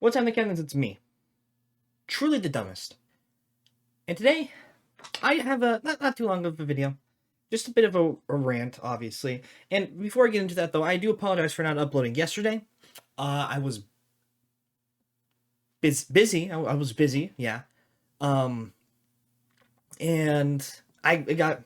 What's on the cannons? It's me, truly the dumbest. And today, I have a not too long of a video, just a bit of a rant, obviously. And before I get into that, though, I do apologize for not uploading yesterday. I was busy. I was busy, yeah. Um, and I got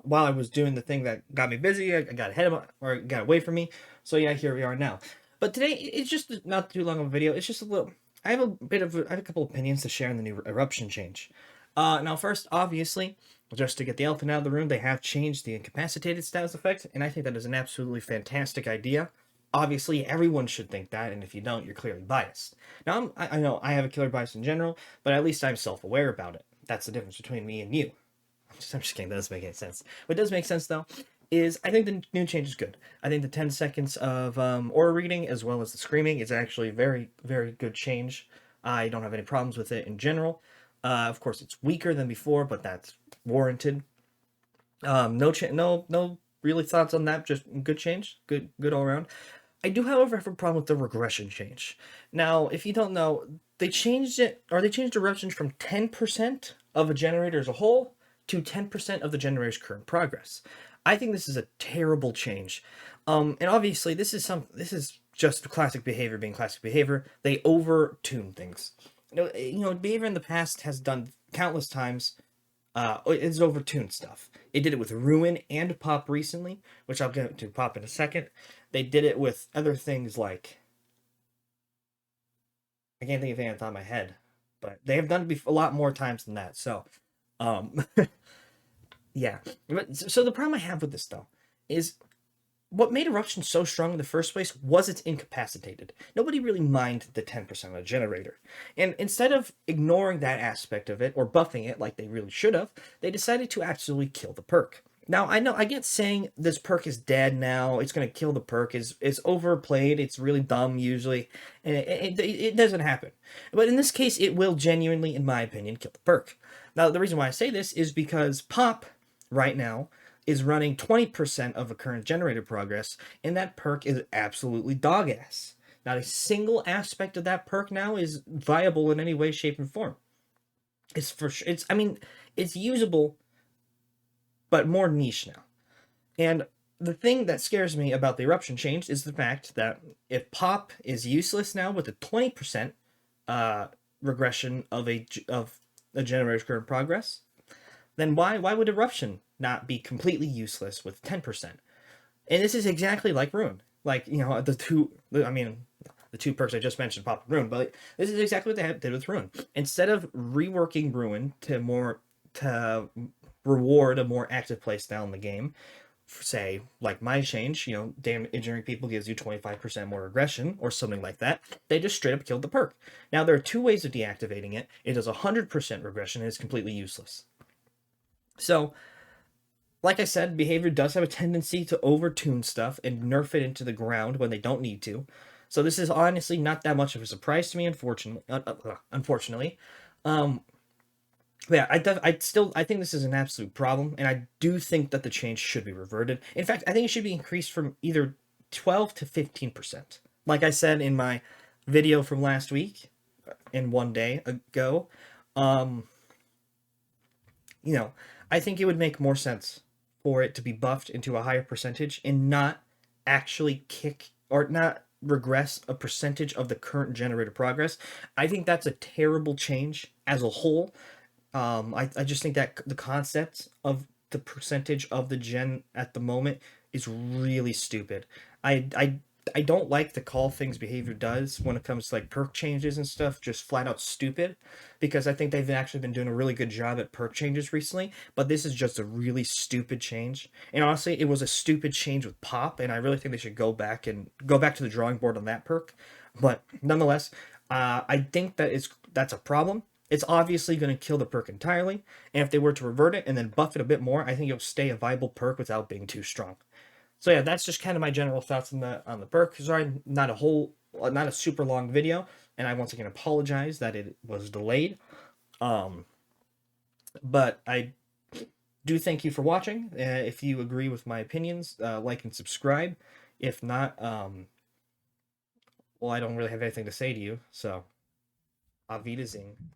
while I was doing the thing that got me busy, I got ahead of or got away from me. So yeah, here we are now. But today, it's just not too long of a video. It's just a little. I have I have a couple opinions to share on the new eruption change. Now first, obviously, just to get the elephant out of the room, they have changed the incapacitated status effect, and I think that is an absolutely fantastic idea. Obviously, everyone should think that, and if you don't, you're clearly biased. Now, I know I have a killer bias in general, but at least I'm self-aware about it. That's the difference between me and you. I'm just kidding. That doesn't make any sense. What does make sense, though, is I think the new change is good. I think the 10 seconds of aura reading as well as the screaming is actually very, very good change. I don't have any problems with it in general. Of course, it's weaker than before, but that's warranted. No really thoughts on that. Just good change, good all around. I do, however, have a problem with the regression change. Now, if you don't know, they changed it, or they changed eruptions from 10% of a generator as a whole to 10% of the generator's current progress. I think this is a terrible change. And obviously, this is just classic behavior being classic behavior. They over-tune things. Behavior in the past has done countless times. It's overtuned stuff. It did it with Ruin and Pop recently, which I'll get to Pop in a second. They did it with other things like, I can't think of anything on the top of my head, but they have done it a lot more times than that. So, um, yeah. So the problem I have with this though is what made Eruption so strong in the first place was it's incapacitated. Nobody really minded the 10% of a generator. And instead of ignoring that aspect of it or buffing it like they really should have, they decided to absolutely kill the perk. Now, I know I get saying this perk is dead now, it's going to kill the perk, is overplayed, it's really dumb usually, and it doesn't happen. But in this case, it will genuinely, in my opinion, kill the perk. Now, the reason why I say this is because Pop, right now, is running 20% of the current generator progress, and that perk is absolutely dog ass. Not a single aspect of that perk now is viable in any way, shape, and form. It's for sure. I mean, it's usable, but more niche now. And the thing that scares me about the eruption change is the fact that if Pop is useless now with a 20% regression of a generator's current progress, then why would eruption not be completely useless with 10%? And this is exactly like Ruin. Like, the two perks I just mentioned, Pop and Ruin, but this is exactly what they did with Ruin. Instead of reworking Ruin to reward a more active playstyle in the game, say, like my change, damaging people gives you 25% more aggression or something like that, they just straight up killed the perk. Now, there are two ways of deactivating it. It does 100% regression and is completely useless. So, like I said, behavior does have a tendency to overtune stuff and nerf it into the ground when they don't need to. So this is honestly not that much of a surprise to me, unfortunately. Yeah, I think this is an absolute problem, and I do think that the change should be reverted. In fact, I think it should be increased from either 12 to 15%. Like I said in my video from last week, in one day ago, um, I think it would make more sense for it to be buffed into a higher percentage and not actually kick or not regress a percentage of the current generator progress. I think that's a terrible change as a whole. I just think that the concept of the percentage of the gen at the moment is really stupid. I don't like to call things behavior does when it comes to like perk changes and stuff just flat out stupid, because I think they've actually been doing a really good job at perk changes recently, but this is just a really stupid change. And honestly, it was a stupid change with Pop, and I really think they should go back to the drawing board on that perk. But nonetheless, I think that's a problem. It's obviously going to kill the perk entirely, and if they were to revert it and then buff it a bit more, I think it'll stay a viable perk without being too strong. So yeah, that's just kind of my general thoughts on the perk. Sorry, not a super long video, and I once again apologize that it was delayed. Um, but I do thank you for watching. If you agree with my opinions, like and subscribe. If not, well, I don't really have anything to say to you, so Auf Wiedersehen.